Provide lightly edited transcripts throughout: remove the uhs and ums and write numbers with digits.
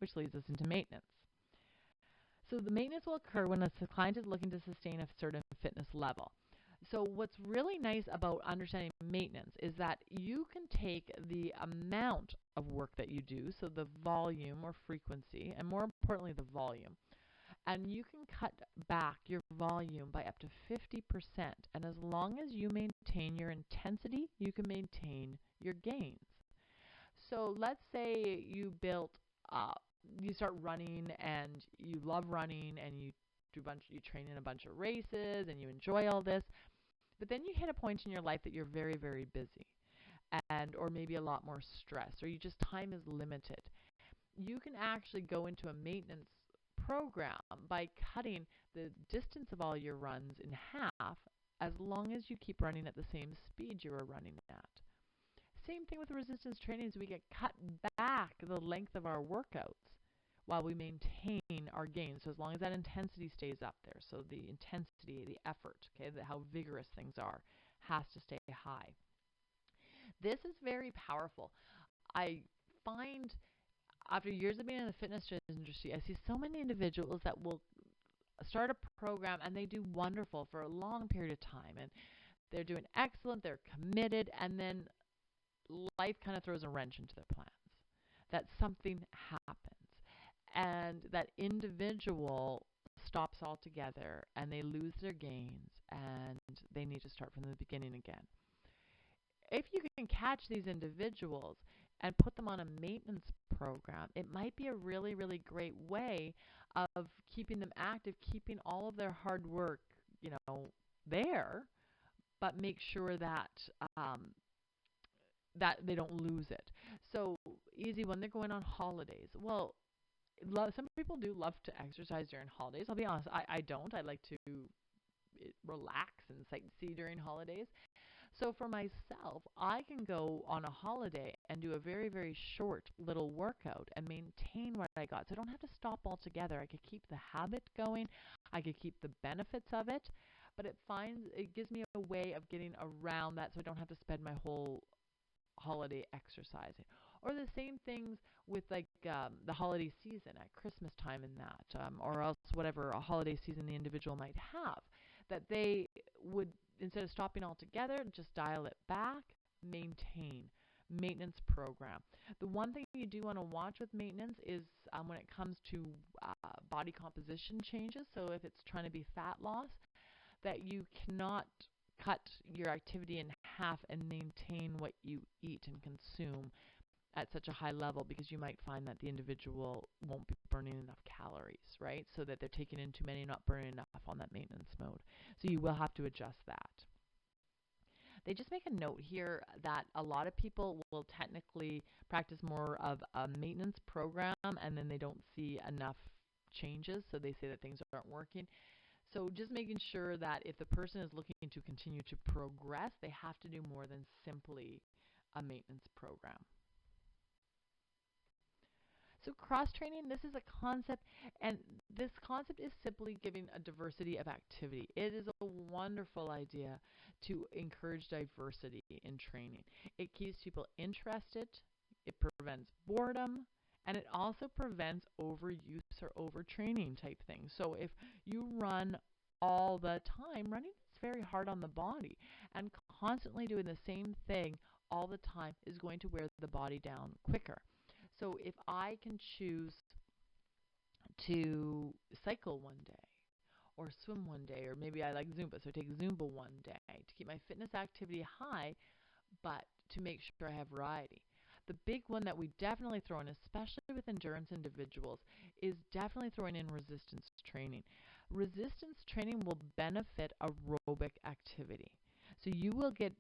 which leads us into maintenance. So the maintenance will occur when a client is looking to sustain a certain fitness level. So what's really nice about understanding maintenance is that you can take the amount of work that you do, so the volume or frequency, and more importantly the volume, and you can cut back your volume by up to 50%. And as long as you maintain your intensity, you can maintain your gains. So let's say you you start running and you love running and you train in a bunch of races and you enjoy all this, but then you hit a point in your life that you're very, very busy, or maybe a lot more stress, or time is limited. You can actually go into a maintenance program by cutting the distance of all your runs in half, as long as you keep running at the same speed you were running at. Same thing with resistance training, is we get cut back the length of our workouts while we maintain our gains. So as long as that intensity stays up there, so the intensity, the effort, okay, how vigorous things are, has to stay high. This is very powerful. I find after years of being in the fitness industry, I see so many individuals that will start a program and they do wonderful for a long period of time, and they're doing excellent, they're committed, and then life kind of throws a wrench into their plans. That something happens, and that individual stops altogether, and they lose their gains, and they need to start from the beginning again. If you can catch these individuals and put them on a maintenance program, it might be a really, really great way of keeping them active, keeping all of their hard work, there, but make sure that that they don't lose it. So easy when they're going on holidays. Well, some people do love to exercise during holidays. I'll be honest, I don't. I like to relax and sightsee during holidays. So for myself, I can go on a holiday and do a very, very short little workout and maintain what I got. So I don't have to stop altogether. I could keep the habit going. I could keep the benefits of it, but it gives me a way of getting around that, so I don't have to spend my whole holiday exercising. Or the same things with the holiday season at Christmas time and that, or else whatever a holiday season the individual might have, that they would, instead of stopping altogether, just dial it back, maintenance program. The one thing you do want to watch with maintenance is when it comes to body composition changes. So if it's trying to be fat loss, that you cannot cut your activity in half and maintain what you eat and consume at such a high level, because you might find that the individual won't be burning enough calories, right? So that they're taking in too many, not burning enough on that maintenance mode. So you will have to adjust that. They just make a note here that a lot of people will technically practice more of a maintenance program and then they don't see enough changes, so they say that things aren't working. So just making sure that if the person is looking to continue to progress, they have to do more than simply a maintenance program. So cross-training, this is a concept, and this concept is simply giving a diversity of activity. It is a wonderful idea to encourage diversity in training. It keeps people interested, it prevents boredom, and it also prevents overuse or overtraining type things. So if you run all the time, running is very hard on the body, and constantly doing the same thing all the time is going to wear the body down quicker. So if I can choose to cycle one day or swim one day, or maybe I like Zumba, so take Zumba one day to keep my fitness activity high, but to make sure I have variety. The big one that we definitely throw in, especially with endurance individuals, is definitely throwing in resistance training. Resistance training will benefit aerobic activity. So you will get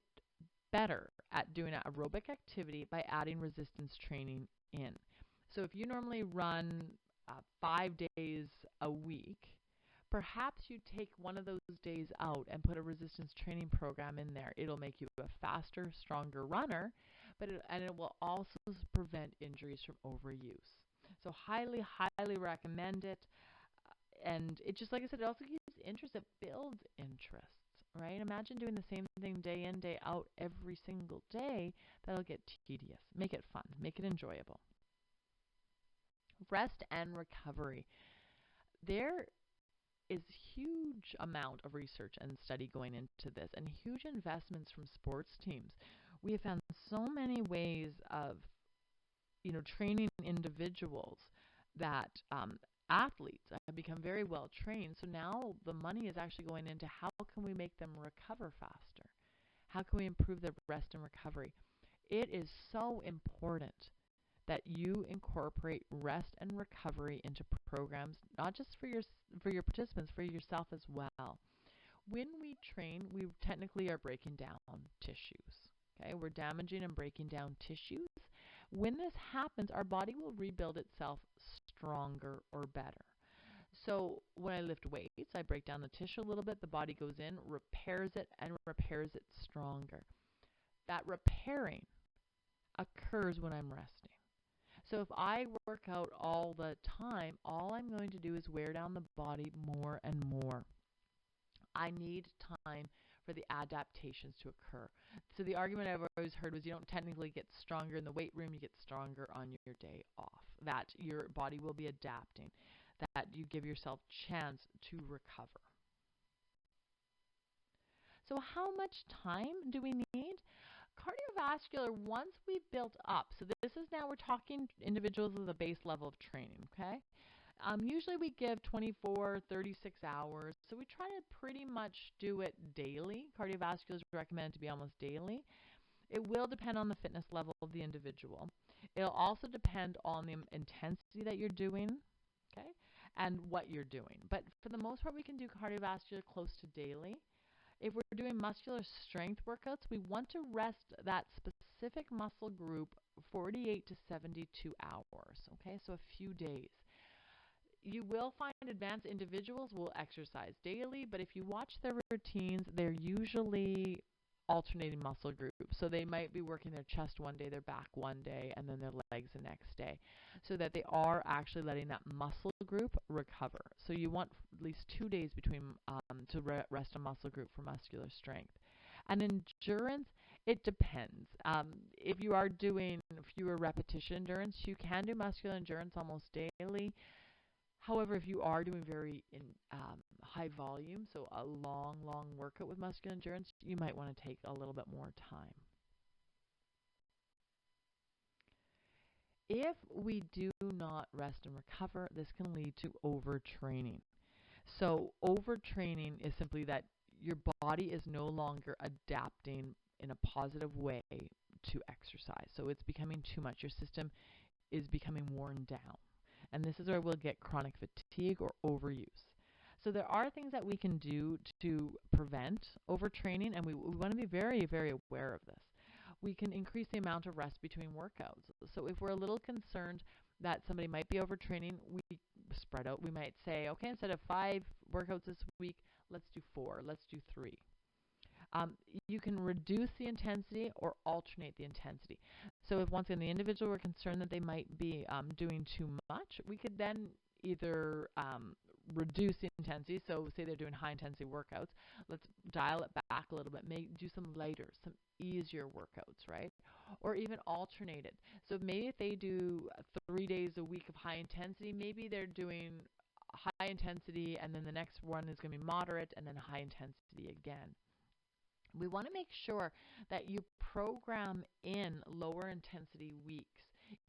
better at doing aerobic activity by adding resistance training in. So if you normally run 5 days a week, perhaps you take one of those days out and put a resistance training program in there. It'll make you a faster, stronger runner, and it will also prevent injuries from overuse. So highly, highly recommend it. And it just, like I said, it also gives interest. It builds interests, right? Imagine doing the same thing day in, day out every single day. That'll get tedious. Make it fun. Make it enjoyable. Rest and recovery. There is huge amount of research and study going into this, and huge investments from sports teams. We have found so many ways of, training individuals that athletes have become very well trained. So now the money is actually going into how can we make them recover faster? How can we improve their rest and recovery? It is so important that you incorporate rest and recovery into programs, not just for your participants, for yourself as well. When we train, we technically are breaking down tissues. Okay, we're damaging and breaking down tissues. When this happens, our body will rebuild itself stronger or better. So when I lift weights, I break down the tissue a little bit, the body goes in, repairs it, and repairs it stronger. That repairing occurs when I'm resting. So if I work out all the time, all I'm going to do is wear down the body more and more. I need time for the adaptations to occur. So the argument I've always heard was you don't technically get stronger in the weight room, you get stronger on your day off. That your body will be adapting, that you give yourself chance to recover. So how much time do we need? Cardiovascular, once we've built up, so this is now we're talking individuals with a base level of training, okay? Usually we give 24, 36 hours, so we try to pretty much do it daily. Cardiovascular is recommended to be almost daily. It will depend on the fitness level of the individual. It'll also depend on the intensity that you're doing, okay, and what you're doing. But for the most part, we can do cardiovascular close to daily. If we're doing muscular strength workouts, we want to rest that specific muscle group 48 to 72 hours, okay, so a few days. You will find advanced individuals will exercise daily, but if you watch their routines, they're usually alternating muscle groups. So they might be working their chest one day, their back one day, and then their legs the next day, so that they are actually letting that muscle group recover. So you want at least 2 days between to rest a muscle group for muscular strength. And endurance, it depends. If you are doing fewer repetition endurance, you can do muscular endurance almost daily. However, if you are doing very high volume, so a long workout with muscular endurance, you might want to take a little bit more time. If we do not rest and recover, this can lead to overtraining. So overtraining is simply that your body is no longer adapting in a positive way to exercise. So it's becoming too much. Your system is becoming worn down. And this is where we'll get chronic fatigue or overuse. So there are things that we can do to prevent overtraining, and we want to be very, very aware of this. We can increase the amount of rest between workouts. So if we're a little concerned that somebody might be overtraining, we spread out. We might say, okay, instead of 5 workouts this week, let's do 4, let's do 3. You can reduce the intensity or alternate the intensity. So if once again the individual were concerned that they might be doing too much, we could then either reduce the intensity. So say they're doing high intensity workouts, let's dial it back a little bit, do some lighter, some easier workouts, right? Or even alternate it. So maybe if they do 3 days a week of high intensity, maybe they're doing high intensity and then the next one is going to be moderate and then high intensity again. We want to make sure that you program in lower intensity weeks.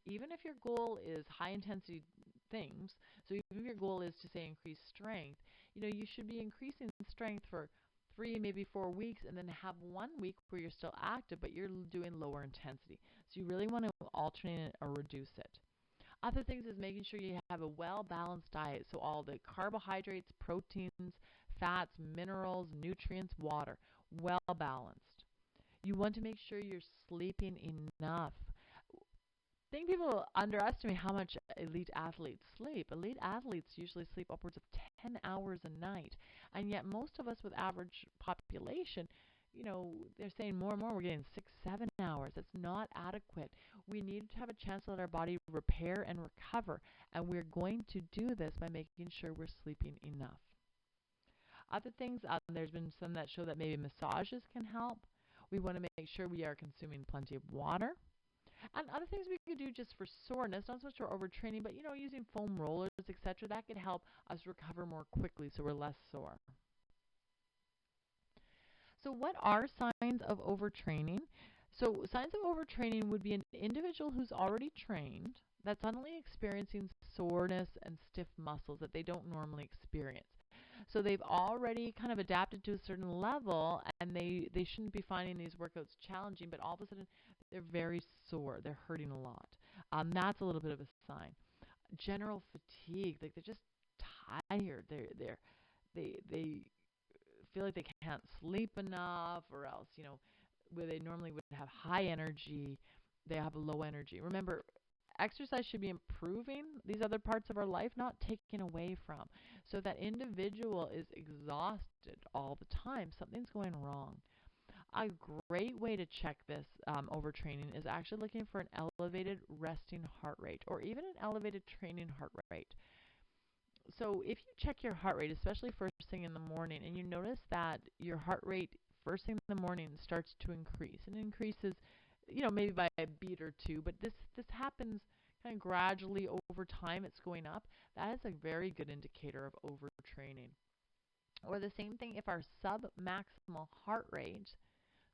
Even if your goal is high intensity things, so even if your goal is to say increase strength, you should be increasing strength for 3, maybe 4 weeks, and then have 1 week where you're still active, but you're doing lower intensity. So you really want to alternate it or reduce it. Other things is making sure you have a well-balanced diet. So all the carbohydrates, proteins, fats, minerals, nutrients, water, well-balanced. You want to make sure you're sleeping enough. I think people underestimate how much elite athletes sleep. Elite athletes usually sleep upwards of 10 hours a night. And yet most of us with average population, they're saying more and more we're getting 6, 7 hours. That's not adequate. We need to have a chance to let our body repair and recover. And we're going to do this by making sure we're sleeping enough. Other things, there's been some that show that maybe massages can help. We want to make sure we are consuming plenty of water. And other things we could do just for soreness, not so much for overtraining, but using foam rollers, etc. That could help us recover more quickly so we're less sore. So what are signs of overtraining? So signs of overtraining would be an individual who's already trained that's suddenly experiencing soreness and stiff muscles that they don't normally experience. So they've already kind of adapted to a certain level, and they shouldn't be finding these workouts challenging, but all of a sudden they're very sore. They're hurting a lot. That's a little bit of a sign. General fatigue, like they're just tired. They feel like they can't sleep enough, or else, where they normally would have high energy, they have low energy. Remember, exercise should be improving these other parts of our life, not taken away from. So that individual is exhausted all the time. Something's going wrong. A great way to check this overtraining is actually looking for an elevated resting heart rate or even an elevated training heart rate. So if you check your heart rate, especially first thing in the morning, and you notice that your heart rate first thing in the morning starts to increase, and increases, maybe by a beat or two, but this happens kind of gradually over time, it's going up, that is a very good indicator of overtraining. Or the same thing if our sub-maximal heart rate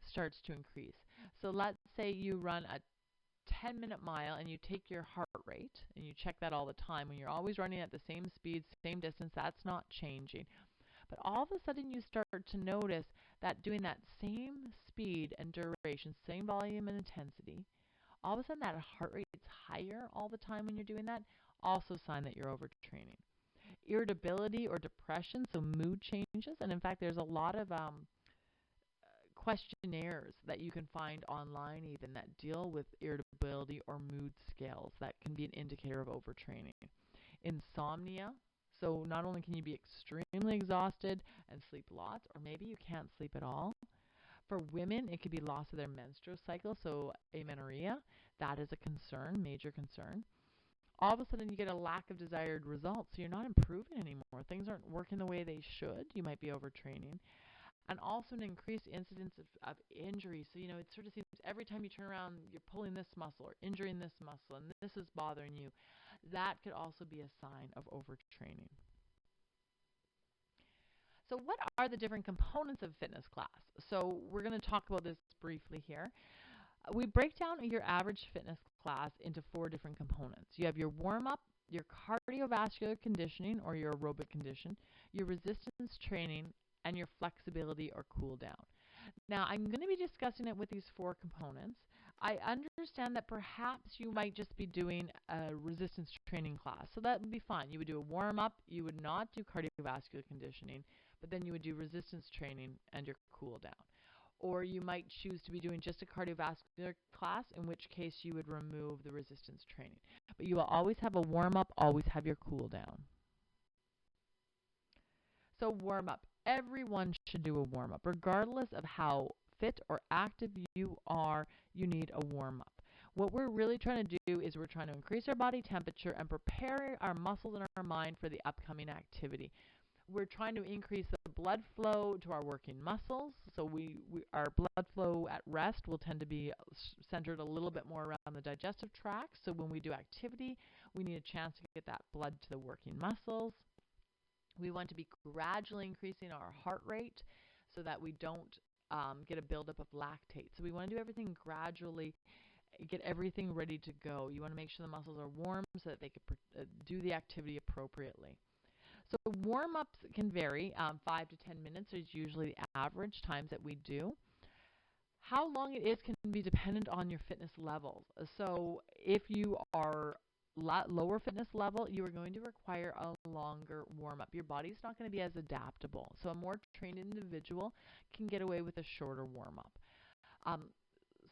starts to increase. So let's say you run a 10-minute mile and you take your heart rate and you check that all the time. When you're always running at the same speed, same distance, that's not changing. But all of a sudden you start to notice that doing that same speed and duration, same volume and intensity, all of a sudden that heart rate is higher all the time when you're doing that, also a sign that you're overtraining. Irritability or depression, so mood changes, and in fact there's a lot of questionnaires that you can find online even that deal with irritability or mood scales that can be an indicator of overtraining. Insomnia, so not only can you be extremely exhausted and sleep lots, or maybe you can't sleep at all. For women, it could be loss of their menstrual cycle, so amenorrhea. That is a concern, major concern. All of a sudden you get a lack of desired results, so you're not improving anymore. Things aren't working the way they should. You might be overtraining. And also an increased incidence of injury. So, it sort of seems every time you turn around, you're pulling this muscle or injuring this muscle, and this is bothering you. That could also be a sign of overtraining. So what are the different components of fitness class? So we're going to talk about this briefly here. We break down your average fitness class into 4 different components. You have your warm-up, your cardiovascular conditioning or your aerobic condition, your resistance training, and your flexibility or cool down. Now, I'm going to be discussing it with these 4 components. I understand that perhaps you might just be doing a resistance training class, so that would be fine. You would do a warm-up, you would not do cardiovascular conditioning, but then you would do resistance training and your cool down. Or you might choose to be doing just a cardiovascular class, in which case you would remove the resistance training. But you will always have a warm-up, always have your cool down. So warm-up. Everyone should do a warm-up. Regardless of how fit or active you are, you need a warm-up. What we're really trying to do is we're trying to increase our body temperature and prepare our muscles and our mind for the upcoming activity. We're trying to increase the blood flow to our working muscles. So our blood flow at rest will tend to be centered a little bit more around the digestive tract. So when we do activity, we need a chance to get that blood to the working muscles. We want to be gradually increasing our heart rate so that we don't get a buildup of lactate. So we want to do everything gradually, get everything ready to go. You want to make sure the muscles are warm so that they can do the activity appropriately. So warm-ups can vary. 5 to 10 minutes is usually the average times that we do. How long it is can be dependent on your fitness levels. So if you are lower fitness level, you are going to require a longer warm-up. Your body's not going to be as adaptable. So a more trained individual can get away with a shorter warm-up.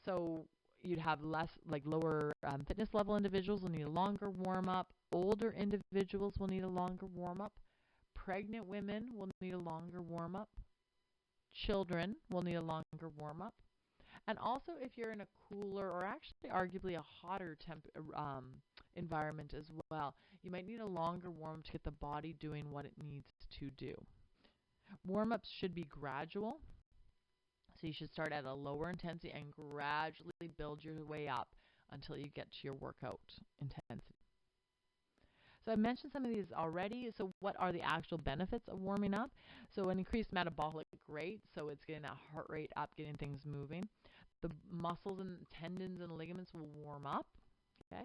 So you'd have lower fitness level individuals will need a longer warm-up. Older individuals will need a longer warm-up. Pregnant women will need a longer warm-up. Children will need a longer warm-up. And also if you're in a cooler or actually arguably a hotter environment as well, you might need a longer warm-up to get the body doing what it needs to do. Warm-ups should be gradual. So you should start at a lower intensity and gradually build your way up until you get to your workout intensity. So I mentioned some of these already. So what are the actual benefits of warming up? So an increased metabolic rate, so it's getting that heart rate up, getting things moving. The muscles and tendons and ligaments will warm up. Okay.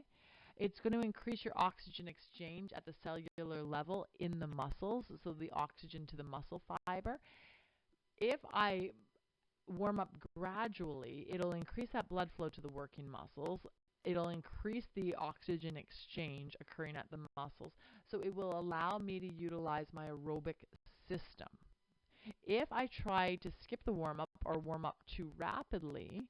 It's going to increase your oxygen exchange at the cellular level in the muscles, so the oxygen to the muscle fiber. If I warm up gradually, it'll increase that blood flow to the working muscles. It'll increase the oxygen exchange occurring at the muscles, so it will allow me to utilize my aerobic system. If I try to skip the warm-up or warm up too rapidly,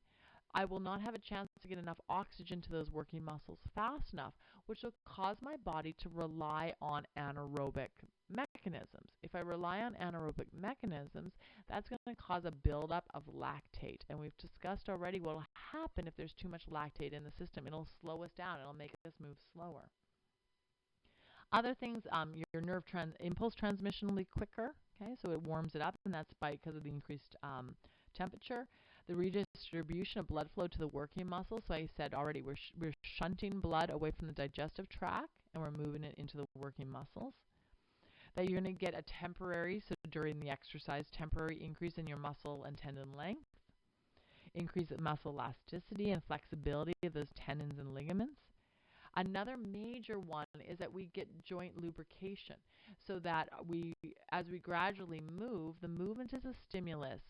I will not have a chance to get enough oxygen to those working muscles fast enough, which will cause my body to rely on anaerobic mechanisms. If I rely on anaerobic mechanisms, that's going to cause a buildup of lactate. And we've discussed already what will happen if there's too much lactate in the system. It'll slow us down. It'll make us move slower. Other things, your nerve impulse transmission will be quicker. Okay, so it warms it up, and that's because of the increased temperature. The redistribution of blood flow to the working muscles. So I said already, we're shunting blood away from the digestive tract, and we're moving it into the working muscles. That you're going to get a temporary, so during the exercise, temporary increase in your muscle and tendon length, increase in muscle elasticity and flexibility of those tendons and ligaments. Another major one is that we get joint lubrication, so that as we gradually move, the movement is a stimulus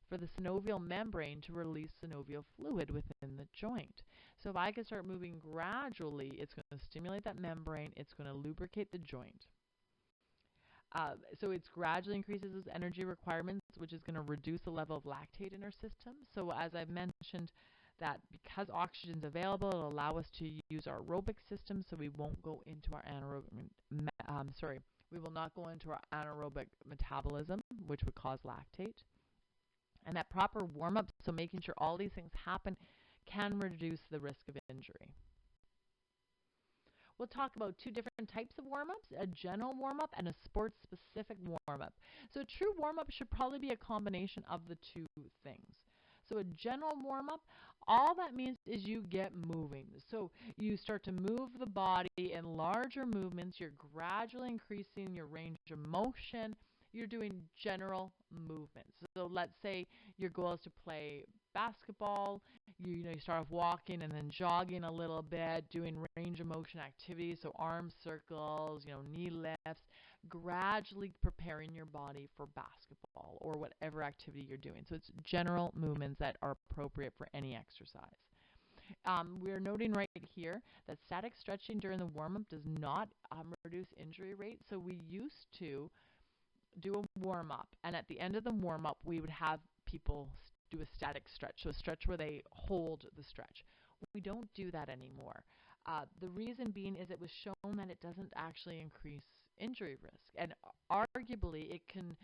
for the synovial membrane to release synovial fluid within the joint. So if I can start moving gradually, it's going to stimulate that membrane, it's going to lubricate the joint. So it gradually increases those energy requirements, which is going to reduce the level of lactate in our system. So as I've mentioned, that because oxygen is available, it'll allow us to use our aerobic system, so we won't go into our we will not go into our anaerobic metabolism, which would cause lactate. And that proper warm-up, so making sure all these things happen, can reduce the risk of injury. We'll talk about two different types of warm-ups, a general warm-up and a sports-specific warm-up. So a true warm-up should probably be a combination of the two things. So a general warm-up, all that means is you get moving. So you start to move the body in larger movements. You're gradually increasing your range of motion. You're doing general movements. So let's say your goal is to play basketball. You start off walking and then jogging a little bit, doing range of motion activities, so arm circles, knee lifts, gradually preparing your body for basketball or whatever activity you're doing. So it's general movements that are appropriate for any exercise. We're noting right here that static stretching during the warm-up does not reduce injury rate. So we used to do a warm-up, and at the end of the warm-up, we would have people do a static stretch, so a stretch where they hold the stretch. We don't do that anymore. The reason being is it was shown that it doesn't actually increase injury risk, and arguably it can,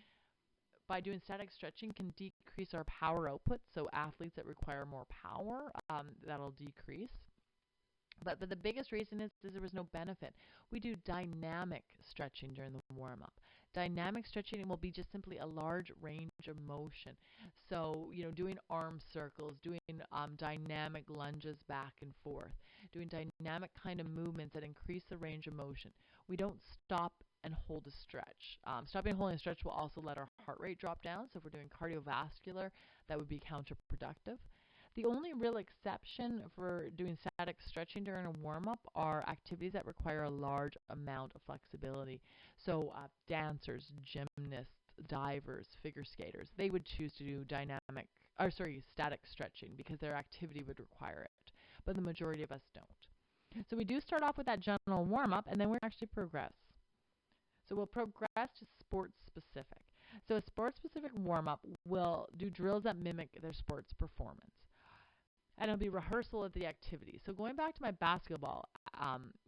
by doing static stretching, can decrease our power output, so athletes that require more power, that'll decrease. But the biggest reason is there was no benefit. We do dynamic stretching during the warm-up. Dynamic stretching will be just simply a large range of motion. So, doing arm circles, doing dynamic lunges back and forth, doing dynamic kind of movements that increase the range of motion. We don't stop and hold a stretch. Stopping and holding a stretch will also let our heart rate drop down. So if we're doing cardiovascular, that would be counterproductive. The only real exception for doing static stretching during a warm-up are activities that require a large amount of flexibility. So dancers, gymnasts, divers, figure skaters, they would choose to do static stretching because their activity would require it. But the majority of us don't. So we do start off with that general warm-up, and then we actually progress. So we'll progress to sports-specific. So a sports-specific warm-up will do drills that mimic their sports performance. And it'll be rehearsal of the activity. So going back to my basketball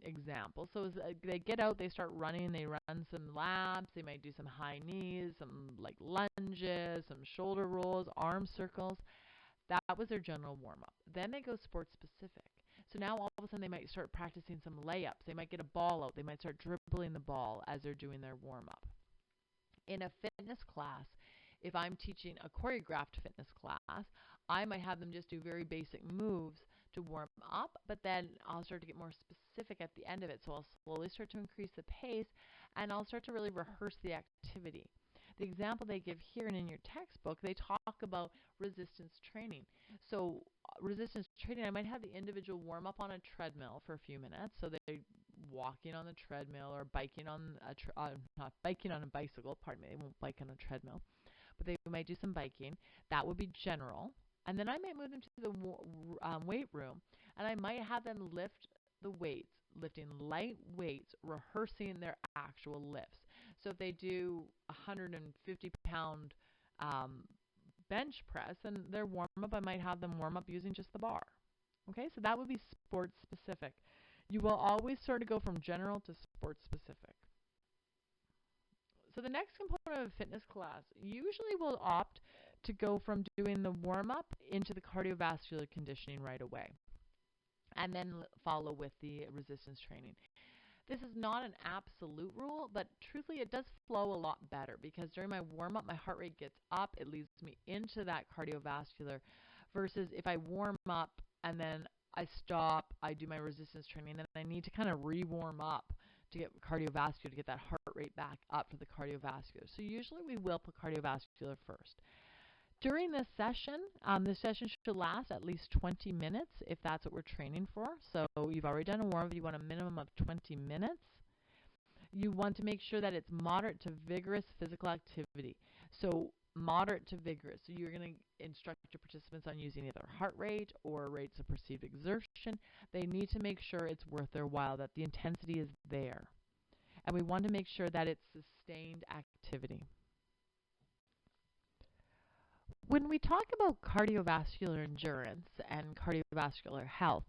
example, so as they get out, they start running, they run some laps, they might do some high knees, some like lunges, some shoulder rolls, arm circles. That was their general warm-up. Then they go sports specific. So now all of a sudden they might start practicing some layups. They might get a ball out. They might start dribbling the ball as they're doing their warm-up. In a fitness class, if I'm teaching a choreographed fitness class, I might have them just do very basic moves to warm up, but then I'll start to get more specific at the end of it. So I'll slowly start to increase the pace, and I'll start to really rehearse the activity. The example they give here and in your textbook, they talk about resistance training. So resistance training, I might have the individual warm up on a treadmill for a few minutes. So they're walking on the treadmill or biking on not biking on a bicycle, pardon me, they won't bike on a treadmill, but they might do some biking. That would be general. And then I might move them to the weight room, and I might have them lift the weights, lifting light weights, rehearsing their actual lifts. So if they do 150-pound bench press and their warm-up, I might have them warm up using just the bar. Okay, so that would be sports specific. You will always sort of go from general to sports specific. So the next component of a fitness class usually will opt to go from doing the warm-up into the cardiovascular conditioning right away, and then follow with the resistance training. This is not an absolute rule, but truthfully it does flow a lot better, because during my warm-up, my heart rate gets up. It leads me into that cardiovascular, versus if I warm up and then I stop, I do my resistance training, and then I need to kind of re-warm up to get cardiovascular, to get that heart rate back up for the cardiovascular. So usually we will put cardiovascular first. During this session should last at least 20 minutes if that's what we're training for. So you've already done a warm-up, you want a minimum of 20 minutes. You want to make sure that it's moderate to vigorous physical activity. So moderate to vigorous. So you're going to instruct your participants on using either heart rate or rates of perceived exertion. They need to make sure it's worth their while, that the intensity is there. And we want to make sure that it's sustained activity. When we talk about cardiovascular endurance and cardiovascular health,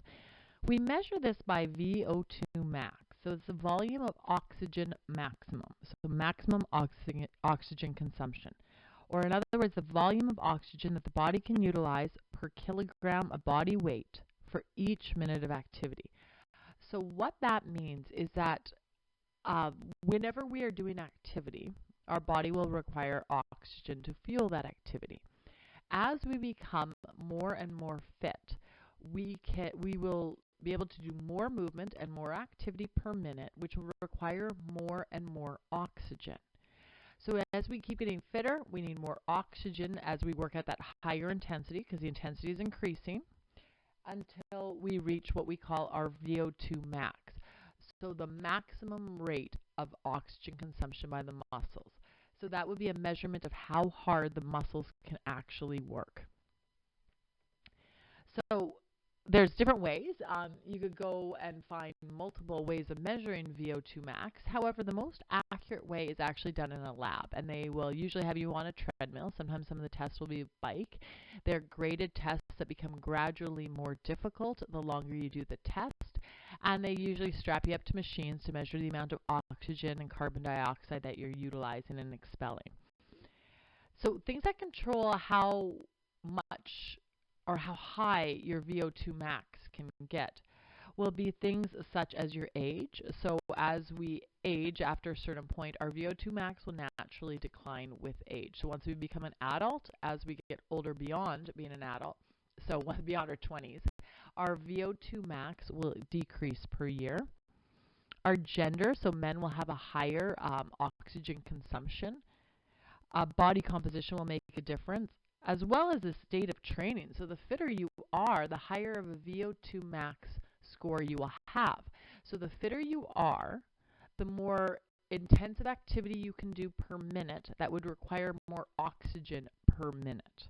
we measure this by VO2 max. So it's the volume of oxygen maximum, so maximum oxygen consumption. Or in other words, the volume of oxygen that the body can utilize per kilogram of body weight for each minute of activity. So what that means is that whenever we are doing activity, our body will require oxygen to fuel that activity. As we become more and more fit, we will be able to do more movement and more activity per minute, which will require more and more oxygen. So as we keep getting fitter, we need more oxygen as we work at that higher intensity, because the intensity is increasing, until we reach what we call our VO2 max. So the maximum rate of oxygen consumption by the muscles. So that would be a measurement of how hard the muscles can actually work. So there's different ways. You could go and find multiple ways of measuring VO2 max. However, the most accurate way is actually done in a lab, and they will usually have you on a treadmill. Sometimes some of the tests will be a bike. They're graded tests that become gradually more difficult the longer you do the test, and they usually strap you up to machines to measure the amount of oxygen and carbon dioxide that you're utilizing and expelling. So things that control how much or how high your VO2 max can get will be things such as your age. So as we age, after a certain point, our VO2 max will naturally decline with age. So once we become an adult, as we get older beyond being an adult, so beyond our 20s, our VO2 max will decrease per year. Our gender, so men will have a higher oxygen consumption. Body composition will make a difference, as well as the state of training. So the fitter you are, the higher of a VO2 max score you will have. So the fitter you are, the more intensive activity you can do per minute that would require more oxygen per minute.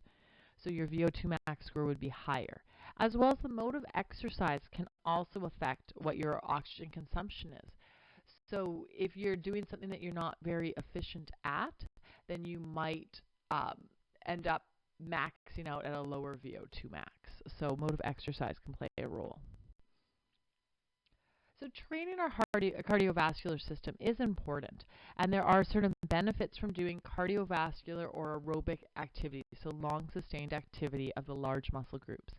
So your VO2 max score would be higher. As well as the mode of exercise can also affect what your oxygen consumption is. So if you're doing something that you're not very efficient at, then you might end up maxing out at a lower VO2 max. So mode of exercise can play a role. So training our cardiovascular system is important, and there are certain benefits from doing cardiovascular or aerobic activity, so long sustained activity of the large muscle groups.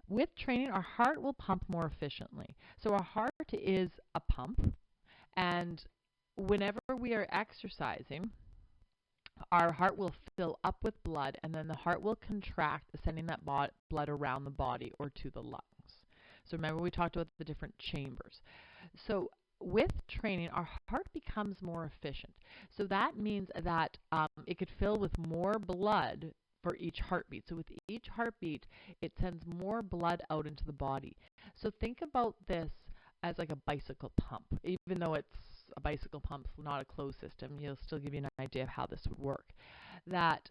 With training, our heart will pump more efficiently. So our heart is a pump, and whenever we are exercising, our heart will fill up with blood, and then the heart will contract, sending that blood around the body or to the lungs. So remember we talked about the different chambers. So with training, our heart becomes more efficient. So that means that it could fill with more blood for each heartbeat. So with each heartbeat, it sends more blood out into the body. So think about this as like a bicycle pump. Even though it's a bicycle pump, not a closed system, you'll still give you an idea of how this would work. That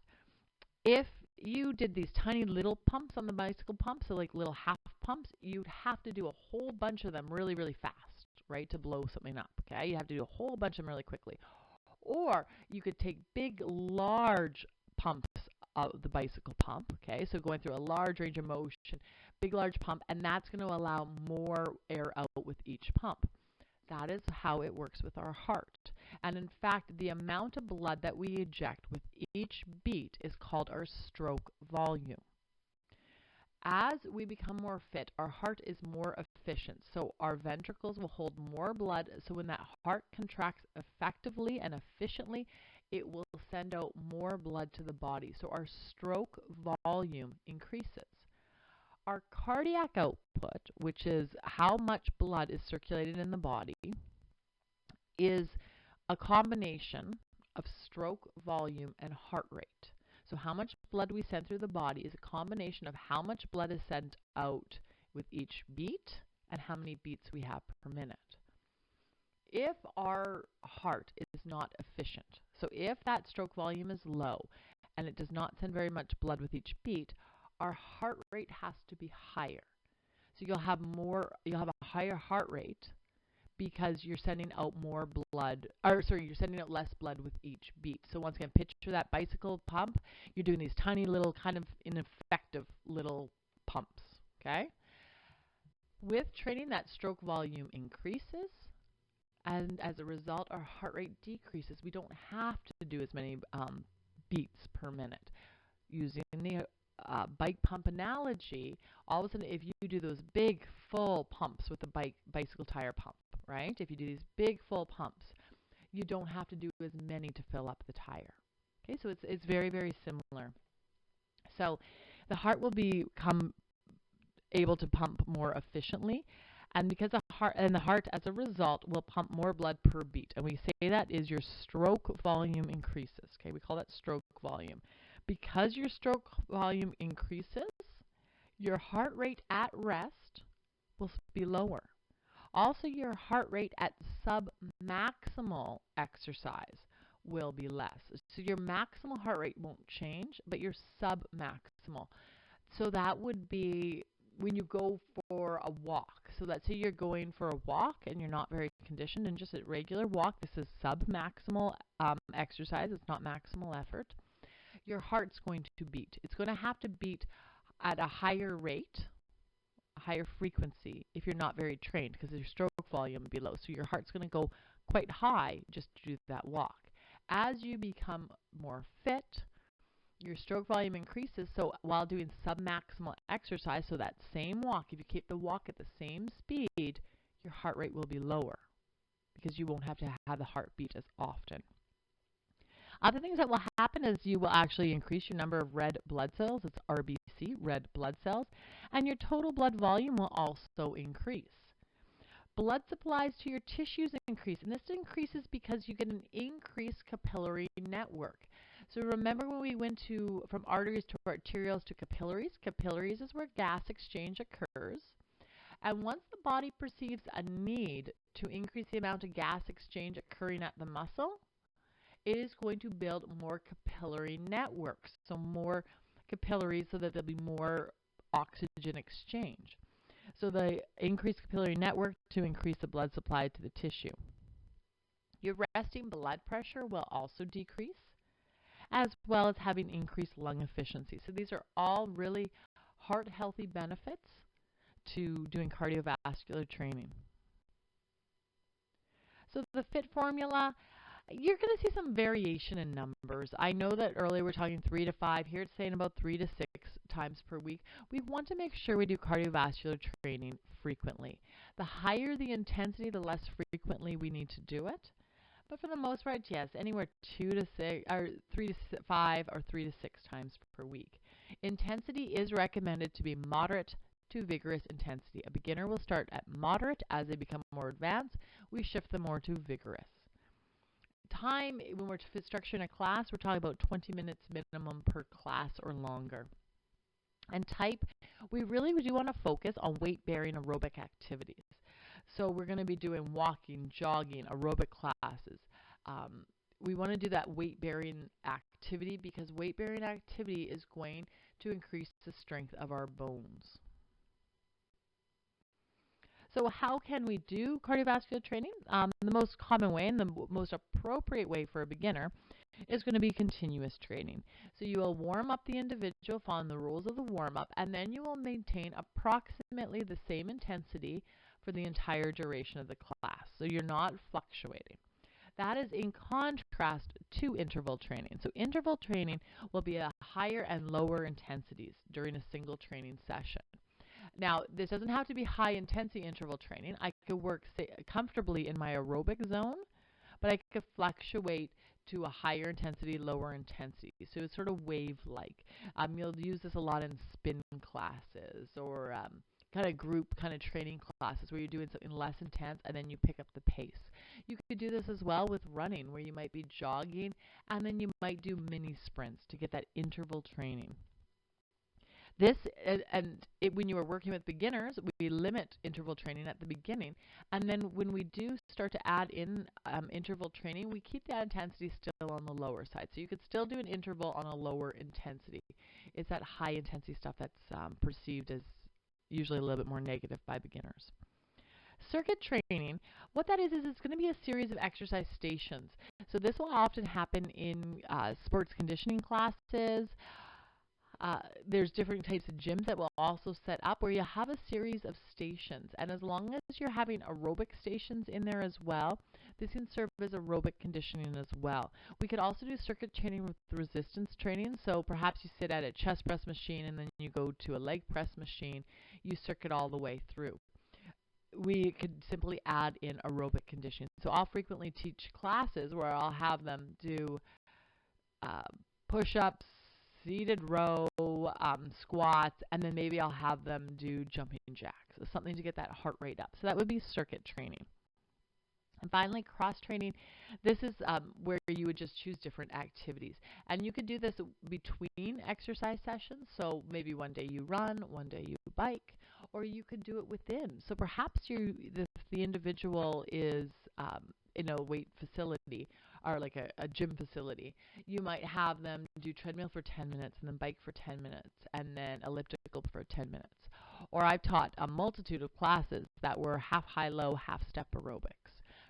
if you did these tiny little pumps on the bicycle pump, so like little half pumps, you'd have to do a whole bunch of them really, really fast, right, to blow something up, okay? You have to do a whole bunch of them really quickly. Or you could take big, large pumps of the bicycle pump, okay? So going through a large range of motion, big, large pump, and that's going to allow more air out with each pump. That is how it works with our heart. And in fact, the amount of blood that we eject with each beat is called our stroke volume. As we become more fit, our heart is more efficient. So our ventricles will hold more blood. So when that heart contracts effectively and efficiently, it will send out more blood to the body. So our stroke volume increases. Our cardiac output, which is how much blood is circulated in the body, is a combination of stroke volume and heart rate. So how much blood we send through the body is a combination of how much blood is sent out with each beat and how many beats we have per minute. If our heart is not efficient, so if that stroke volume is low and it does not send very much blood with each beat, our heart rate has to be higher. So you'll have a higher heart rate because you're sending out more blood, you're sending out less blood with each beat. So once again, picture that bicycle pump. You're doing these tiny little kind of ineffective little pumps, okay? With training, that stroke volume increases, and as a result, our heart rate decreases. We don't have to do as many beats per minute. Using the bike pump analogy, all of a sudden, if you do those big full pumps with the bicycle tire pump, right? If you do these big full pumps, you don't have to do as many to fill up the tire. Okay, so it's very, very similar. So the heart will become able to pump more efficiently, and because the heart as a result will pump more blood per beat. And we say that is your stroke volume increases. Okay, we call that stroke volume. Because your stroke volume increases, your heart rate at rest will be lower. Also, your heart rate at sub-maximal exercise will be less. So your maximal heart rate won't change, but your sub-maximal. So that would be when you go for a walk. So let's say you're going for a walk and you're not very conditioned and just a regular walk. This is sub-maximal exercise. It's not maximal effort. Your heart's going to beat. It's going to have to beat at a higher rate, a higher frequency if you're not very trained, because your stroke volume would be low. So your heart's going to go quite high just to do that walk. As you become more fit, your stroke volume increases. So while doing submaximal exercise, so that same walk, if you keep the walk at the same speed, your heart rate will be lower because you won't have to have the heartbeat as often. Other things that will happen is you will actually increase your number of red blood cells. It's RBC, red blood cells, and your total blood volume will also increase. Blood supplies to your tissues increase, and this increases because you get an increased capillary network. So remember when we went from arteries to arterioles to capillaries? Capillaries is where gas exchange occurs. And once the body perceives a need to increase the amount of gas exchange occurring at the muscle, it is going to build more capillary networks, so more capillaries so that there'll be more oxygen exchange. So the increased capillary network to increase the blood supply to the tissue. Your resting blood pressure will also decrease, as well as having increased lung efficiency. So these are all really heart-healthy benefits to doing cardiovascular training. So the FIT formula, you're going to see some variation in numbers. I know that earlier we're talking 3 to 5. Here it's saying about 3 to 6 times per week. We want to make sure we do cardiovascular training frequently. The higher the intensity, the less frequently we need to do it. But for the most part, yes, anywhere 2 to 6, or 3 to 5, or 3 to 6 times per week. Intensity is recommended to be moderate to vigorous intensity. A beginner will start at moderate. As they become more advanced, we shift them more to vigorous. Time, when we're structuring a class, we're talking about 20 minutes minimum per class or longer. And type, we really do want to focus on weight-bearing aerobic activities. So we're going to be doing walking, jogging, aerobic classes. We want to do that weight-bearing activity because weight-bearing activity is going to increase the strength of our bones. So how can we do cardiovascular training? The most common way and the most appropriate way for a beginner is going to be continuous training. So you will warm up the individual following the rules of the warm-up, and then you will maintain approximately the same intensity for the entire duration of the class. So you're not fluctuating. That is in contrast to interval training. So interval training will be a higher and lower intensities during a single training session. Now, this doesn't have to be high-intensity interval training. I could work comfortably in my aerobic zone, but I could fluctuate to a higher intensity, lower intensity. So it's sort of wave-like. You'll use this a lot in spin classes or kind of group kind of training classes where you're doing something less intense and then you pick up the pace. You could do this as well with running, where you might be jogging and then you might do mini sprints to get that interval training. When you are working with beginners, we limit interval training at the beginning. And then when we do start to add in interval training, we keep that intensity still on the lower side. So you could still do an interval on a lower intensity. It's that high intensity stuff that's perceived as usually a little bit more negative by beginners. Circuit training, what that is it's going to be a series of exercise stations. So this will often happen in sports conditioning classes. There's different types of gyms that will also set up where you have a series of stations. And as long as you're having aerobic stations in there as well, this can serve as aerobic conditioning as well. We could also do circuit training with resistance training. So perhaps you sit at a chest press machine and then you go to a leg press machine. You circuit all the way through. We could simply add in aerobic conditioning. So I'll frequently teach classes where I'll have them do push-ups, seated row, squats, and then maybe I'll have them do jumping jacks, so something to get that heart rate up. So that would be circuit training. And finally, cross-training. This is where you would just choose different activities. And you could do this between exercise sessions. So maybe one day you run, one day you bike, or you could do it within. So perhaps the individual is in a weight facility or like a gym facility. You might have them do treadmill for 10 minutes and then bike for 10 minutes and then elliptical for 10 minutes. Or I've taught a multitude of classes that were half high-low, half-step aerobics.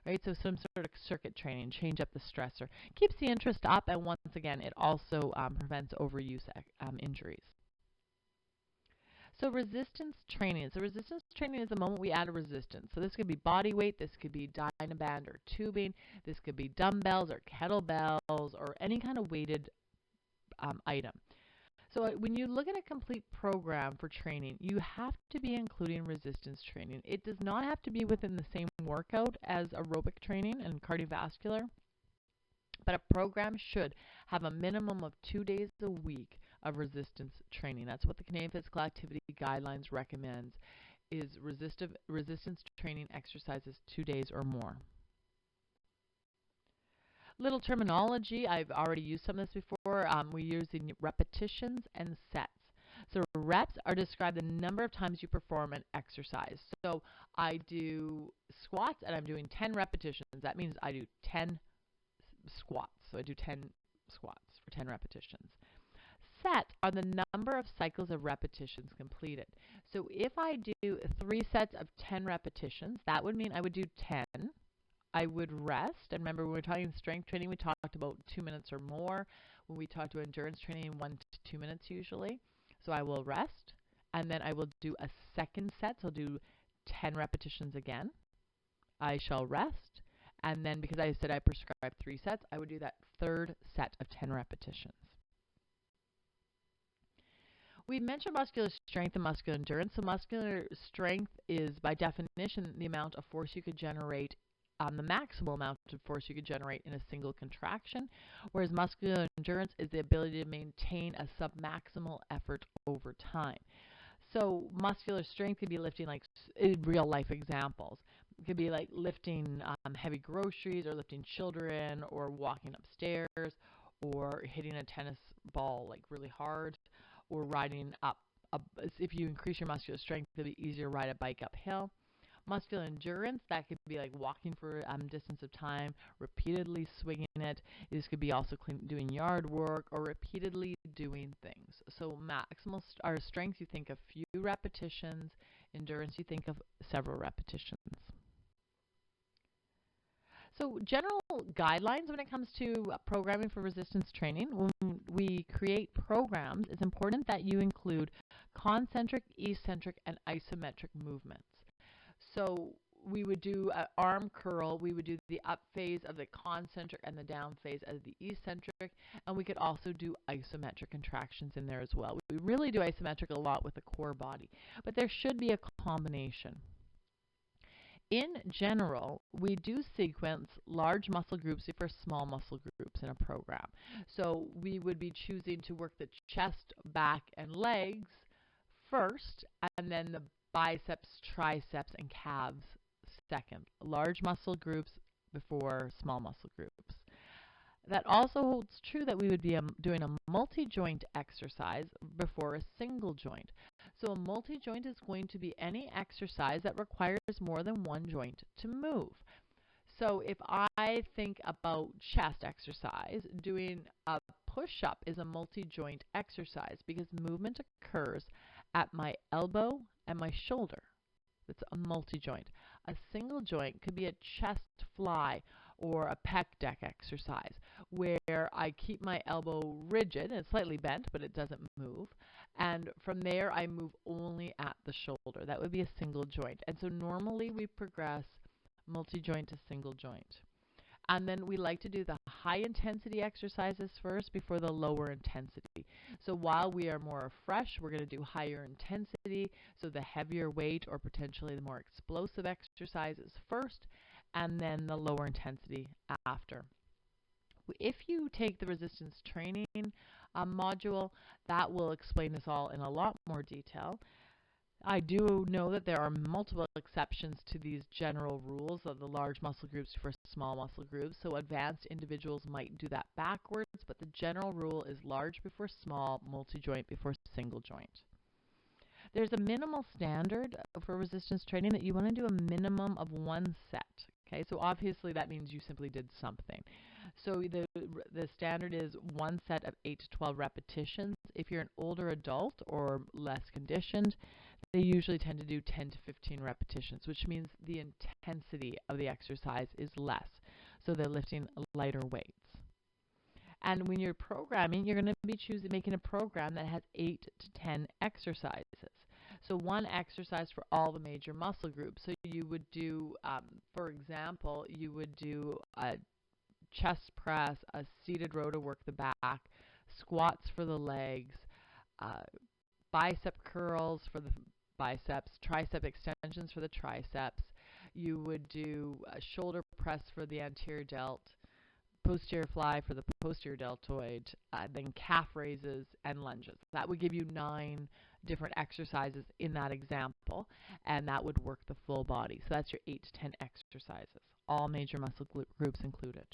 Right? So some sort of circuit training, change up the stressor, keeps the interest up, and once again, it also prevents overuse injuries. So resistance training. So resistance training is the moment we add a resistance. So this could be body weight, this could be Dynaband or tubing, this could be dumbbells or kettlebells or any kind of weighted item. So when you look at a complete program for training, you have to be including resistance training. It does not have to be within the same workout as aerobic training and cardiovascular, but a program should have a minimum of 2 days a week of resistance training. That's what the Canadian Physical Activity Guidelines recommends, is resistance training exercises 2 days or more. Little terminology, I've already used some of this before. We're using repetitions and sets. So reps are described the number of times you perform an exercise. So I do squats and I'm doing 10 repetitions. That means I do 10 squats. So I do 10 squats for 10 repetitions. Set are the number of cycles of repetitions completed. So if I do 3 sets of 10 repetitions, that would mean I would do 10. I would rest, and remember when we were talking strength training, we talked about 2 minutes or more. When we talked to endurance training, 1 to 2 minutes usually. So I will rest, and then I will do a second set, so I'll do 10 repetitions again. I shall rest, and then because I said I prescribed 3 sets, I would do that third set of 10 repetitions. We mentioned muscular strength and muscular endurance. So muscular strength is, by definition, the amount of force you could generate, the maximal amount of force you could generate in a single contraction, whereas muscular endurance is the ability to maintain a submaximal effort over time. So muscular strength could be lifting like real life examples. It could be like lifting heavy groceries or lifting children or walking upstairs or hitting a tennis ball like really hard or riding up. If you increase your muscular strength, it'll be easier to ride a bike uphill. Muscular endurance, that could be like walking for a distance of time, repeatedly swinging it. This could be also doing yard work or repeatedly doing things. So maximal or strength, you think of few repetitions. Endurance, you think of several repetitions. So general guidelines when it comes to programming for resistance training. When we create programs, it's important that you include concentric, eccentric, and isometric movements. So we would do an arm curl, we would do the up phase of the concentric and the down phase as the eccentric, and we could also do isometric contractions in there as well. We really do isometric a lot with the core body, but there should be a combination. In general, we do sequence large muscle groups for small muscle groups in a program. So we would be choosing to work the chest, back, and legs first, and then the biceps, triceps, and calves second. Large muscle groups before small muscle groups. That also holds true that we would be doing a multi-joint exercise before a single joint. So a multi-joint is going to be any exercise that requires more than one joint to move. So if I think about chest exercise, doing a push-up is a multi-joint exercise because movement occurs at my elbow and my shoulder. It's a multi-joint. A single joint could be a chest fly or a pec deck exercise where I keep my elbow rigid and slightly bent, but it doesn't move. And from there, I move only at the shoulder. That would be a single joint. And so normally we progress multi-joint to single joint. And then we like to do the high intensity exercises first before the lower intensity. So while we are more fresh, we're going to do higher intensity, so the heavier weight or potentially the more explosive exercises first, and then the lower intensity after. If you take the resistance training module, that will explain this all in a lot more detail. I do know that there are multiple exceptions to these general rules of the large muscle groups for small muscle groups, so advanced individuals might do that backwards, but the general rule is large before small, multi-joint before single joint. There's a minimal standard for resistance training that you want to do a minimum of one set. Okay, so obviously that means you simply did something. So the standard is one set of 8 to 12 repetitions. If you're an older adult or less conditioned, they usually tend to do 10 to 15 repetitions, which means the intensity of the exercise is less. So they're lifting lighter weights. And when you're programming, you're going to be making a program that has 8 to 10 exercises. So one exercise for all the major muscle groups. So you would do, for example, you would do a chest press, a seated row to work the back, squats for the legs, bicep curls for the biceps, tricep extensions for the triceps. You would do a shoulder press for the anterior delt, posterior fly for the posterior deltoid, then calf raises and lunges. That would give you 9 different exercises in that example, and that would work the full body. So that's your 8 to 10 exercises, all major muscle groups included.